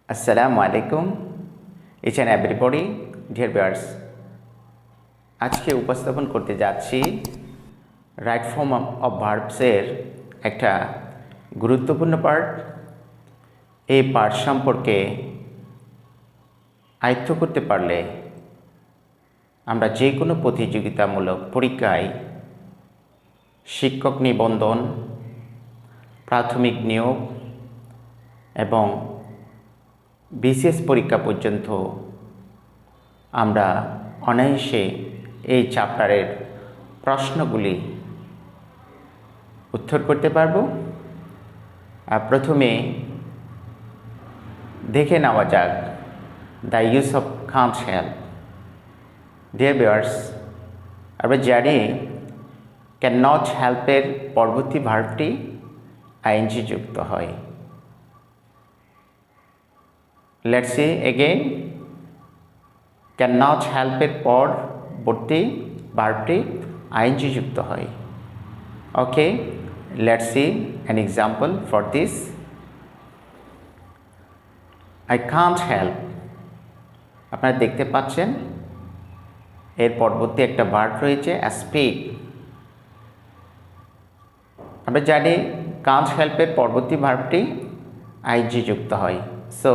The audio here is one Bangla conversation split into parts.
Assalamu alaikum, each and everybody, dear viewers. আজকে উপস্থাপন করতে যাচ্ছি রাইট ফর্ম অফ ভার্বসের একটা গুরুত্বপূর্ণ পার্ট। এই পার্ট সম্পর্কে আয়ত্ত করতে পারলে আমরা যে কোনো প্রতিযোগিতামূলক পরীক্ষায় শিক্ষক নিবন্ধন, প্রাথমিক নিয়োগ এবং বিসিএস পরীক্ষা পর্যন্ত আমরা অনায়াসে এই চ্যাপ্টারের প্রশ্নগুলি উত্তর করতে পারব। প্রথমে দেখে নেওয়া যাক the use of can't help. Dear viewers, আমরা জানি ক্যান নট হেল্পের পরবর্তী ভার্বটি আইএনজি যুক্ত হয়। Let's see again, cannot help এর পরবর্তী ভার্বটি আইএনজি যুক্ত হয়। Okay, let's see an example for this. I can't help. আপনারা দেখতে পাচ্ছেন এর পরবর্তী একটা ভার্ব রয়েছে speak। আমরা জানি can't help এর পরবর্তী ভার্বটি আইএনজি যুক্ত হয়। সো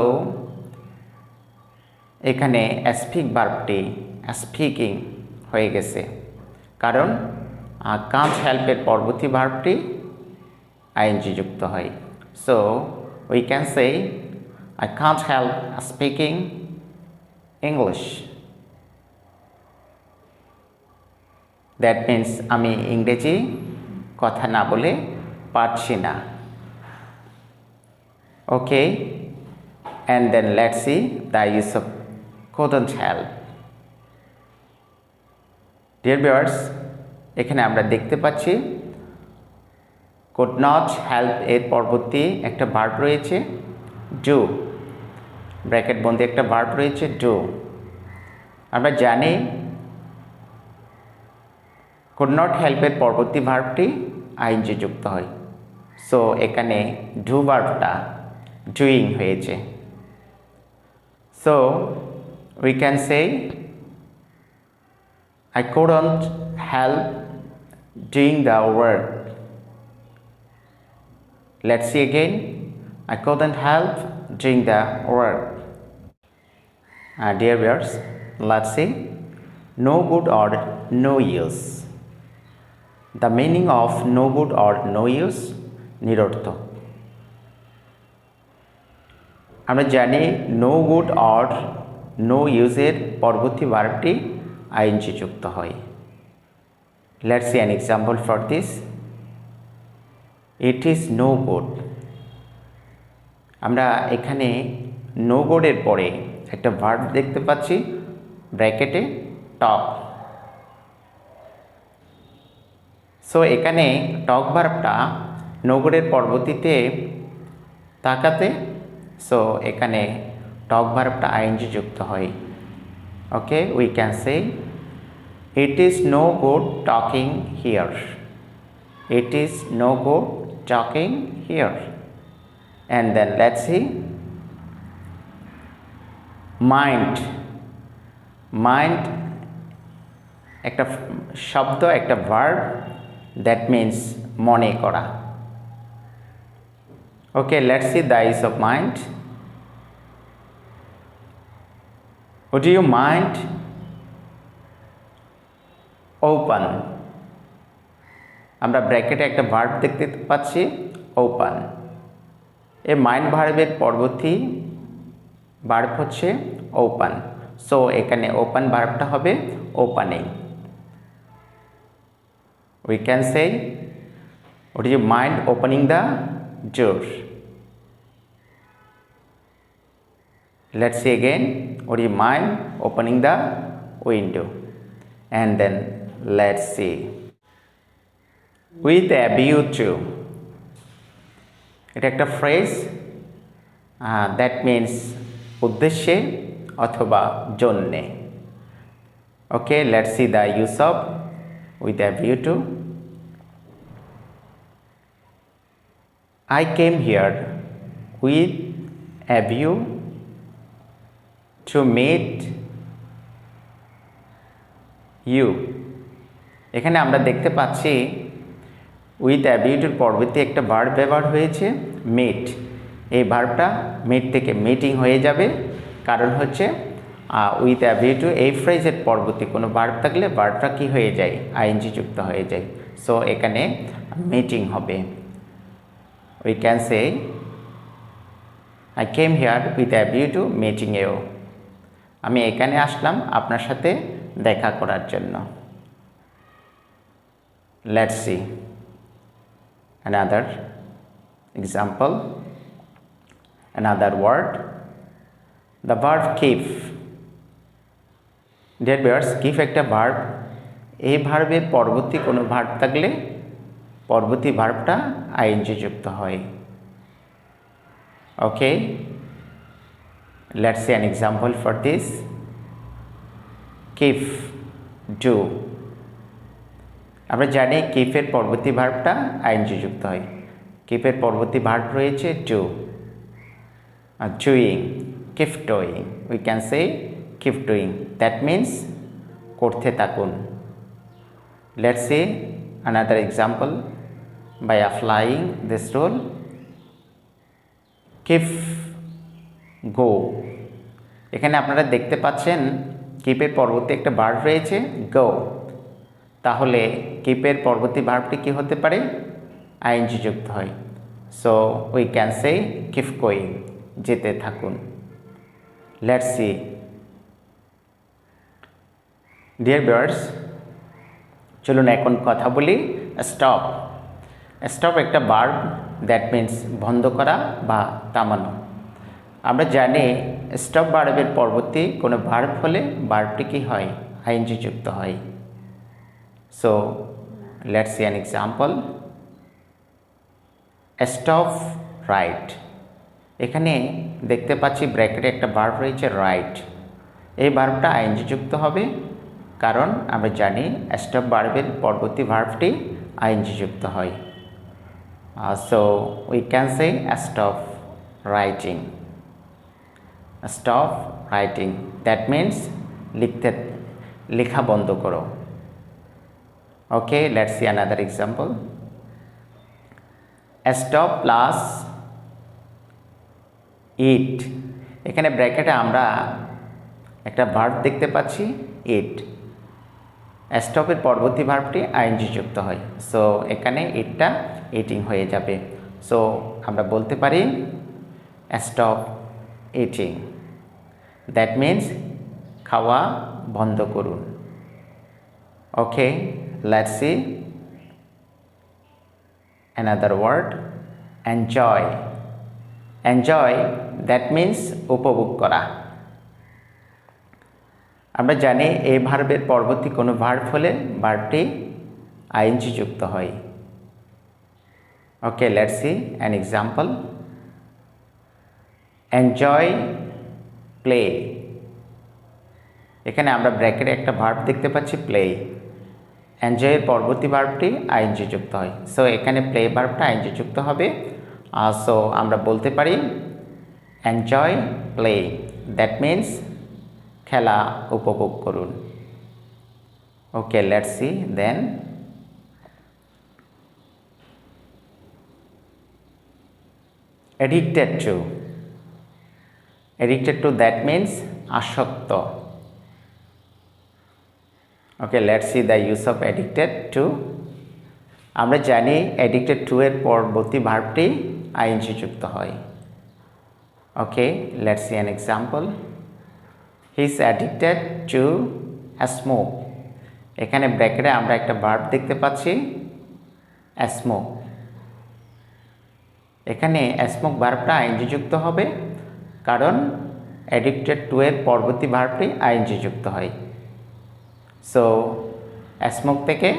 এখানে স্পিক ভার্বটি স্পিকিং হয়ে গেছে, কারণ কান্ট হেল্পের পরবর্তী ভার্বটি আইএনজি যুক্ত হয়। So we can say I can't help speaking English. That means আমি ইংরেজি কথা না বলে পারছি না। ওকে, and then let's see the use of couldn't help. Dear viewers, এখানে আমরা দেখতে পাচ্ছি could not help এর পরবর্তী একটা ভার্ব রয়েছে do, ব্র্যাকেট বন্ধ একটা ভার্ব রয়েছে do। আমরা জানি could not help এর পরবর্তী ভার্বটি আইএনজি যুক্ত হয়। সো এখানে do ভার্বটা doing হয়েছে। So we can say I couldn't help doing the work. Let's see again, I couldn't help doing the work. Dear viewers, let's see no good or no use. The meaning of no good or no use নিরর্থক। আমরা জানি নো গুড অর নো ইউজের পরবর্তী ভার্বটি আইএনজি যুক্ত হয়। Let's see an example for this. It is no good. আমরা এখানে নো গুডের পরে একটা ভার্ব দেখতে পাচ্ছি ব্র্যাকেটে টক। সো এখানে টক ভার্বটা নো গুডের পরবর্তীতে তাকাতে, সো এখানে টক ভার্বটা আইএনজি যুক্ত হয়। Okay, we can say it is no good talking here. It is no good talking here. And then let's see mind. Mind একটা শব্দ, একটা ভার্ব, দ্যাট মিন্স মনে করা। Okay, let's see the use of mind. Would you mind? Open. আমরা ব্র্যাকেটে একটা ভার্ব দেখতে পাচ্ছি ওপেন। এই মাইন্ড ভার্বের পরবর্তী ভার্ব হচ্ছে ওপেন। সো এখানে ওপেন ভার্বটা হবে opening. We can say, would you mind opening the door? Let's see again, would you mind opening the window? And then let's see with a view to, এটা একটা ফ্রেজ, দ্যাট মিন্স উদ্দেশ্যে অথবা জন্যে। Okay, let's see the use of with a view to. I came here with a view to meet you। এখানে আমরা দেখতে পাচ্ছি উইথ অ্যাবিউটির পরবর্তী একটা ভার্ব ব্যবহার হয়েছে মিট। এই ভার্বটা মিট থেকে মিটিং হয়ে যাবে, কারণ হচ্ছে উইথ অ্যাবিউটিভ এই ফ্রেজের পরবর্তী কোনো ভার্ব থাকলে ভার্বটা কি হয়ে যায়, আইএনজি যুক্ত হয়ে যায়। সো এখানে মিটিং হবে। We can say I came here with a view to meeting you. আমি এখানে আসলাম আপনার সাথে দেখা করার জন্য। Let's see another example, another word, the verb keep। dear viewers, keep একটা ভার্ব। এই ভার্বের পরবর্তী কোনো ভার্ব থাকলে পরবর্তী ভার্বটা আইএনজি যুক্ত হয়। ওকে, let's see an example for this। keep, do। আমরা জানি কিফের পরবর্তী ভার্বটা আইএনজি যুক্ত হয়। কিফের পরবর্তী ভার্ব রয়েছে do, doing, keep doing. We can say keep doing, that means করতে থাকুন। Let's see another example by applying this rule। Keep go. এখানে আপনারা দেখতে পাচ্ছেন কিপের পরবর্তী একটা ভার্ব রয়েছে গো, তাহলে কিপের পরবর্তী ভার্বটি কি হতে পারে, আইএনজি যুক্ত হয়। So we can say keep going, যেতে থাকুন। লেটস সি ডিয়ার ভিউয়ার্স, চলুন এখন কথা বলি স্টপ। স্টপ একটা ভার্ব, দ্যাট মিন্স বন্ধ করা বা থামানো। আমরা জানি স্টপ ভার্বের পরবর্তী কোনো ভার্ব হলে ভার্বটি কি হয়, আইএনজি যুক্ত হয়। So let's see an example। stop right। এখানে দেখতে পাচ্ছি ব্র্যাকেটে একটা ভার্ব রয়েছে রাইট। এই ভার্বটা আইএনজি যুক্ত হবে, কারণ আমরা জানি স্টপ ভার্বের পরবর্তী ভার্বটি আইএনজি যুক্ত হয়। So we can say stop writing. Stop writing, that means লেখা বন্ধ করো। Okay, let's see another example। stop plus eat। এখানে ব্র্যাকেটে আমরা একটা ভার্ব দেখতে পাচ্ছি ইট। স্টপের পরবর্তী ভার্বটি আইএনজি যুক্ত হয়, সো এখানে ইটটা ইটিং হয়ে যাবে। সো আমরা বলতে পারি স্টপ ইটিং, দ্যাট মিন্স খাওয়া বন্ধ করুন। ওকে, let's see another word, enjoy। enjoy, that means উপভোগ করা। আমরা জানি এই ভার্বের পরবর্তী কোনো ভার্ব হলে ভার্বটি আইএনজি যুক্ত হয়। ওকে, let's see an example। enjoy play। এখানে আমরা ব্র্যাকেটে একটা ভার্ব দেখতে পাচ্ছি প্লে। এনজয়ের পরবর্তী ভার্বটি আইএনজি যুক্ত হয়, সো এখানে প্লে ভার্বটা আইএনজি যুক্ত হবে। সো আমরা বলতে পারি এনজয় প্লে, দ্যাট মিন্স খেলা উপভোগ করুন। Okay, let's see then addicted to। addicted to, that means আসক্ত। Okay, let's see the use of addicted to। আমরা জানি addicted to এর পরবর্তী ভার্বটি আইএনজি যুক্ত হয়। Okay, let's see an example. He is addicted to smoke. এখানে ব্র্যাকেটে আমরা একটা ভার্ব দেখতে পাচ্ছি স্মোক। এখানে স্মোক ভার্বটা আইএনজি যুক্ত হবে, কারণ অ্যাডিক্টেড টু এর পরবর্তী ভার্বটি আইএনজি যুক্ত হয়। সো স্মোক থেকে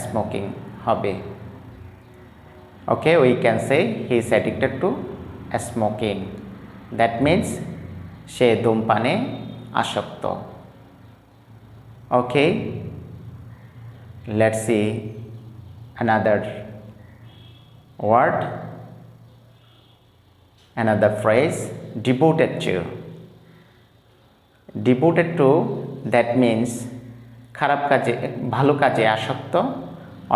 স্মোকিং হবে। Okay, we can say he is addicted to smoking, that means সে ধূমপানে আসক্ত। Okay, let's see another word, another phrase, devoted to। Devoted to that means খারাপ কাজে ভালো কাজে আসক্ত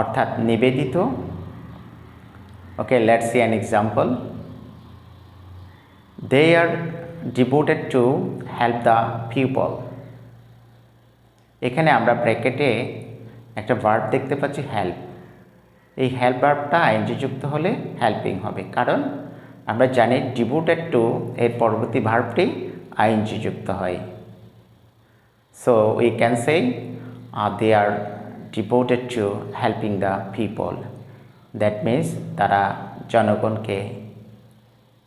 অর্থাৎ নিবেদিত। Okay, let's see an example. They are devoted to help the people. এখানে আমরা ব্র্যাকেটে একটা ভার্ব দেখতে পাচ্ছি হেল্প। এই হেল্প ভার্বটা আইএনজি যুক্ত হলে হেল্পিং হবে, কারণ আমরা জানি ডিভোটেড টু এর পরবর্তী ভার্বটি আইএনজি যুক্ত হয়। So we can say they are devoted to helping the people. That means তারা জনগণকে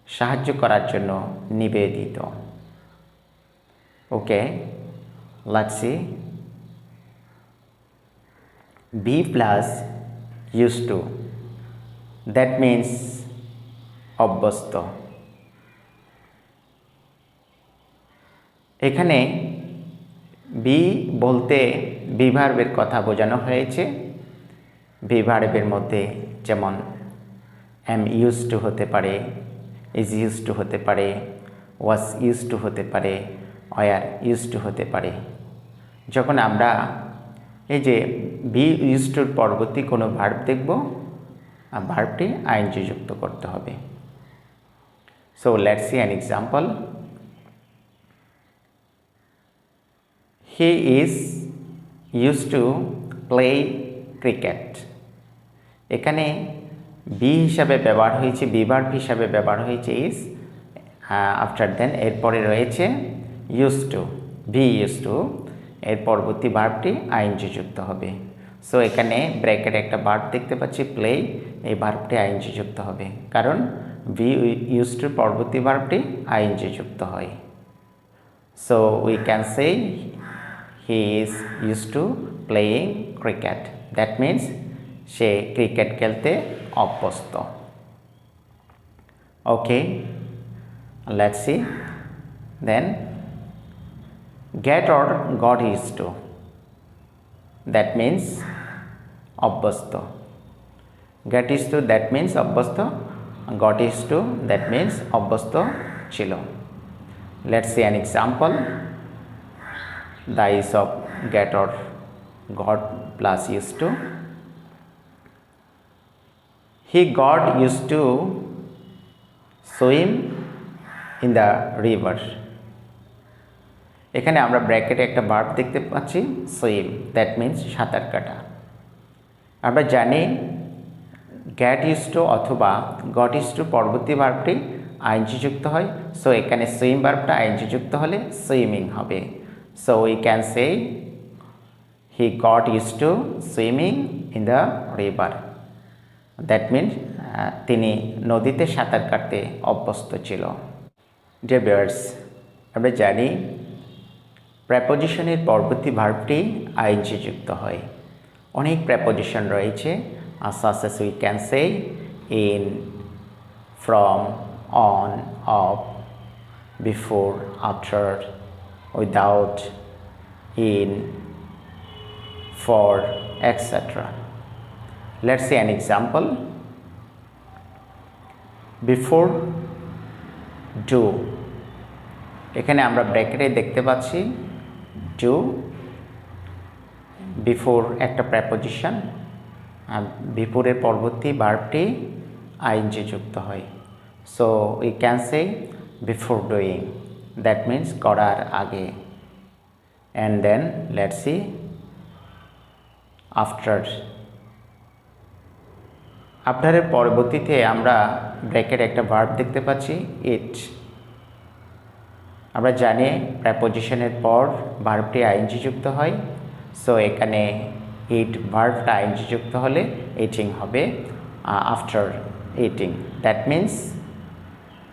সাহায্য করার জন্য নিবেদিত। Okay, let's see. Be plus use to, that means অভ্যস্ত। এখানে বি বলতে বি ভার্বের কথা বোঝানো হয়েছে। বি ভার্বের মধ্যে যেমন এম ইউজ টু হতে পারে, ইজ ইউজ টু হতে পারে, ওয়াজ ইউজ টু হতে পারে, ওয়ার ইউজ টু হতে পারে। যখন আমরা এই যে বি ইউজ টুর পরবর্তী কোনো ভার্ব দেখব, ভার্বটি আইএনজি যুক্ত করতে হবে। So let's see an example. He is use to play cricket. এখানে বি হিসাবে ব্যবহার হয়েছে, বি ভার্ব হিসাবে ব্যবহার হয়েছে ইজ, আফটার দেন এরপরে রয়েছে use to, be use to, এর পরবর্তী ভার্বটি আইএনজি যুক্ত হবে। সো এখানে ব্র্যাকেটে একটা ভার্ব দেখতে পাচ্ছি প্লে, এই ভার্বটি আইএনজি যুক্ত হবে, কারণ বি ইউজ টুর পরবর্তী ভার্বটি আইএনজি যুক্ত হয়। So we can say he is use to playing cricket, that means সে ক্রিকেট খেলতে অভ্যস্ত। Okay, let's see then. Get or got use to, that means অভ্যস্ত। Get use to that means অভ্যস্ত, got use to that means অভ্যস্ত ছিল। Let's see an example. The use of get or got plus use to. He got used to swim in the river. এখানে আমরা ব্র্যাকেটে একটা ভার্ব দেখতে পাচ্ছি সুইম, দ্যাট মিন্স সাঁতার কাটা। আমরা জানি গ্যাট ইউজ টু অথবা গট ইউজ টু পরবর্তী ভার্বটি আইএনজি যুক্ত হয়। সো এখানে সুইম ভার্বটা আইএনজি যুক্ত হলে সুইমিং হবে। So we can say he got use two swimming in the river, that means তিনি নদীতে সাঁতার কাটতে অভ্যস্ত ছিল। ডিয়ার ভিউয়ার্স, আমরা জানি প্রেপোজিশনের পরবর্তী ভার্বটি আইএনজি যুক্ত হয়। অনেক প্রেপোজিশন রয়েছে, such as we can say in, from, on, of, before, after, without, in, for, etc. Let's see an example. Before do, এখানে আমরা ব্র্যাকেটে দেখতে পাচ্ছি do, before একটা প্রেপোজিশন, বিফোরের পরবর্তী ভার্বটি আইএনজি যুক্ত হয়। So we can say before doing, that means করার আগে। And then let's see after. আফটারের পরবর্তীতে আমরা ব্র্যাকেট একটা ভার্ব দেখতে পাচ্ছি ইট। আমরা জানি প্রেপোজিশনের পর ভার্বটি আইএনজি যুক্ত হয়। সো এখানে ইট ভার্বটা আইএনজি যুক্ত হলে ইটিং হবে আফটার ইটিং, দ্যাট মিন্স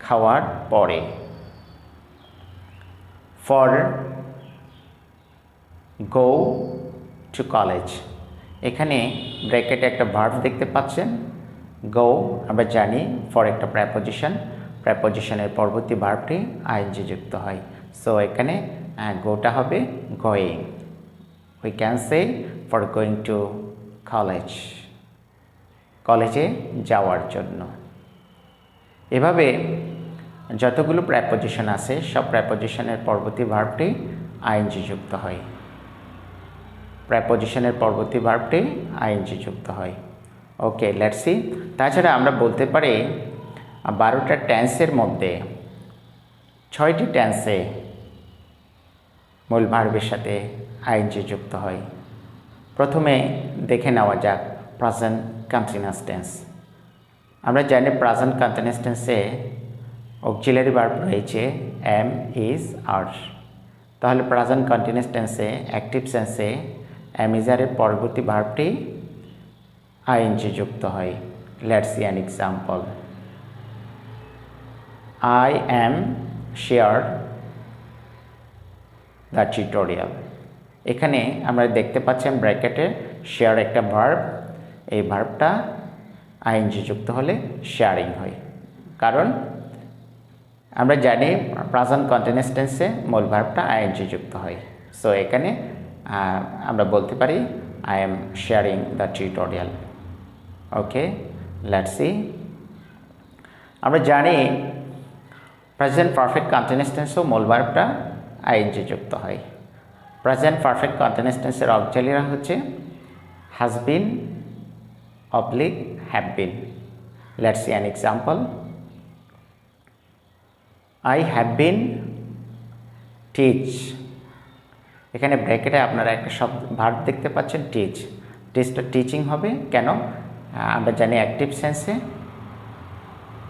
খাওয়ার পরে। ফর গো টু কলেজ, এখানে ব্র্যাকেটে একটা ভার্ব দেখতে পাচ্ছেন গো। আমরা জানি ফর একটা প্রেপোজিশন, প্রেপোজিশনের পরবর্তী ভার্বটি আইএনজি যুক্ত হয়। সো এখানে গোটা হবে going. We can say for going to college, কলেজে যাওয়ার জন্য। এভাবে যতগুলো প্রেপোজিশন আছে সব প্রেপোজিশনের পরবর্তী ভার্বটি আইএনজি যুক্ত হয়, প্রেপোজিশনের পরবর্তী ভার্বটি আইএনজি যুক্ত হয়। Okay, let's C. তাছাড়া আমরা বলতে পারি 12টা টেন্সের মধ্যে 6টি টেন্সে মূল ভার্বের সাথে আইএনজি যুক্ত হয়। প্রথমে দেখে নেওয়া যাক প্রেজেন্ট কন্টিনিউয়াস টেন্স। আমরা জানি প্রেজেন্ট কন্টিনিউয়াস টেন্সে অক্সিলারি ভার্ব রয়েছে এম, ইজ, আর। তাহলে প্রেজেন্ট কন্টিনিউয়াস টেন্সে অ্যাক্টিভ সেন্সে এম ইজ আর এর পরবর্তী ভার্বটি আইএনজি যুক্ত হয়। Let's see an example. I am shared the tutorial. এখানে আমরা দেখতে পাচ্ছেন ব্র্যাকেটে শেয়ার একটা ভার্ব, এই ভার্বটা আইএনজি যুক্ত হলে শেয়ারিং হয়। কারণ আমরা জানি প্রেজেন্ট কন্টিনিউয়াস টেন্সে মূল ভার্বটা আইএনজি যুক্ত হয়। সো এখানে আমরা বলতে পারি I am sharing the tutorial. Okay, let's C. আমরা জানি প্রেজেন্ট পারফেক্ট কন্টিনিউয়াস টেন্সেও মূল ভার্বটা আইএনজি যুক্ত হয়। প্রেজেন্ট পারফেক্ট কন্টিনিউয়াস টেন্সের অক্সিলারিরা হচ্ছে has been oblique have been. Let's see an example. I have bin teach. এখানে ব্র্যাকেটে আপনারা একটা শব্দ ভার্ব দেখতে পাচ্ছেন টিচ। টিচটা টিচিং হবে কেন? আমরা জানি অ্যাক্টিভ সেন্সে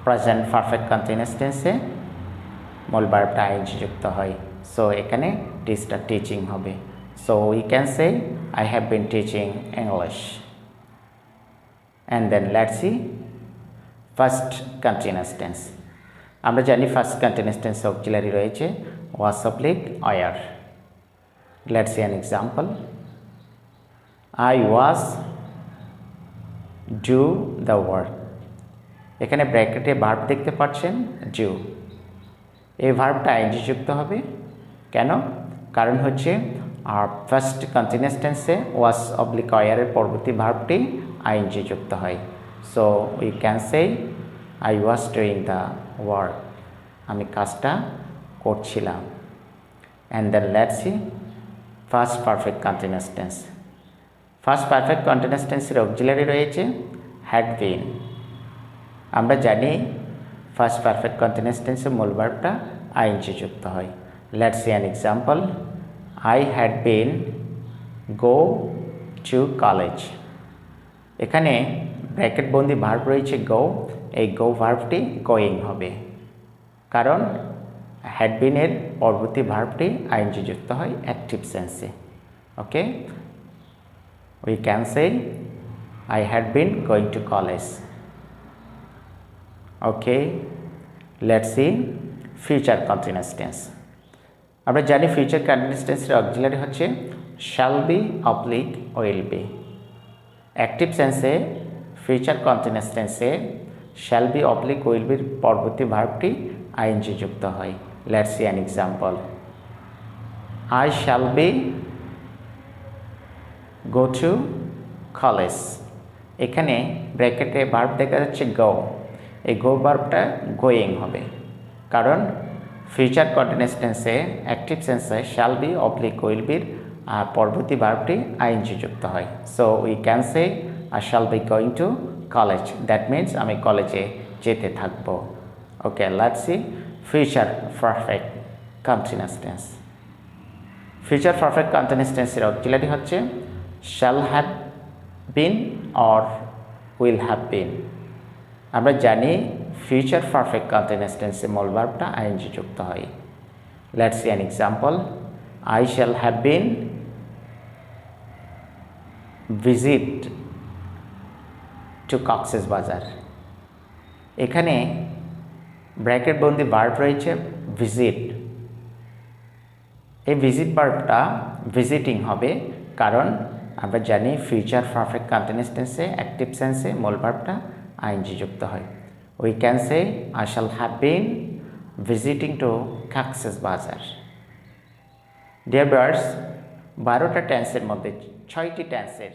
প্রেজেন্ট পারফেক্ট কন্টিনিউয়াস টেন্সে মূল ভার্বটা আইএনজি যুক্ত হয়। সো এখানে টিচটা টিচিং হবে। So we can say I have been teaching English. And then let's see first continuous tense. আমরা জানি ফার্স্ট কন্টিনিউয়াস টেন্স অক্সিলারি রয়েছে was oblique were. Let's see an example. I was do the work. এখানে ব্র্যাকেটে ভার্ব দেখতে পাচ্ছেন ডু। এই ভার্বটা আইএনজি যুক্ত হবে কেন? কারণ হচ্ছে ফার্স্ট কন্টিনিউয়াস টেন্সে ওয়াজ অবলিক ওয়ারের পরবর্তী ভার্বটি আইএনজি যুক্ত হয়। So we can say I was doing the work. আমি কাজটা করছিলাম। And then let's see first perfect continuous tense. First perfect continuous টেন্সের অক্সিলারি রয়েছে হ্যাড বিন। আমরা জানি ফার্স্ট পারফেক্ট কন্টিনিউয়াস টেন্সের মূল ভার্বটা আইএনজি যুক্ত হয়। Let's see an example. I had bin go to college. এখানে ব্র্যাকেট বন্দি ভার্ব রয়েছে গো। এই গো ভার্বটি গোয়িং হবে কারণ হ্যাড বিনের পরবর্তী ভার্বটি আইএনজি যুক্ত হয় অ্যাক্টিভ সেন্সে। Okay, we can say I had been going to college. Okay, let's see future continuous tense. আমরা জানি ফিউচার কন্টিনিউয়াস টেন্সের অক্সিলারি হচ্ছে shall be oblique will be. Active সেন্সে ফিউচার কন্টিনিউয়াস টেন্সে শ্যাল বি অবলিক উইল বির পরবর্তী ভার্বটি আইএনজি যুক্ত হয়। Let's see an example. I shall be go to college. এখানে ব্র্যাকেটে ভার্ব দেখা যাচ্ছে গো। এই গো ভার্বটা গোয়িং হবে কারণ ফিউচার কন্টিনিউয়াস টেন্সে অ্যাক্টিভ সেন্সে শ্যাল বি অবলিক উইল বির পরবর্তী ভার্বটি আইএনজি যুক্ত হয়। So we can say I shall be going to college. That means আমি কলেজে যেতে থাকব। Okay, let's see future perfect continuous tense. Future perfect continuous টেন্সের অক্সিলারি হচ্ছে shall have been or will have been. আমরা জানি ফিউচার পারফেক্ট কন্টিনিউয়াস টেন্সে মূল ভার্বটা আইএনজি যুক্ত হয়। Let's see an example. I shall have bin visit to Cox's বাজার। এখানে ব্র্যাকেট বন্দি ভার্ব রয়েছে ভিজিট। এই ভিজিট ভার্বটা ভিজিটিং হবে কারণ আমরা জানি ফিউচার পারফেক্ট কন্টিনিউয়াস টেন্সে অ্যাক্টিভ সেন্সে মূল ভার্বটা আইএনজি যুক্ত হয়। We can say I shall have been visiting to Cox's Bazar. Dear viewers, 12টা টেন্সের মধ্যে 6টি টেন্সের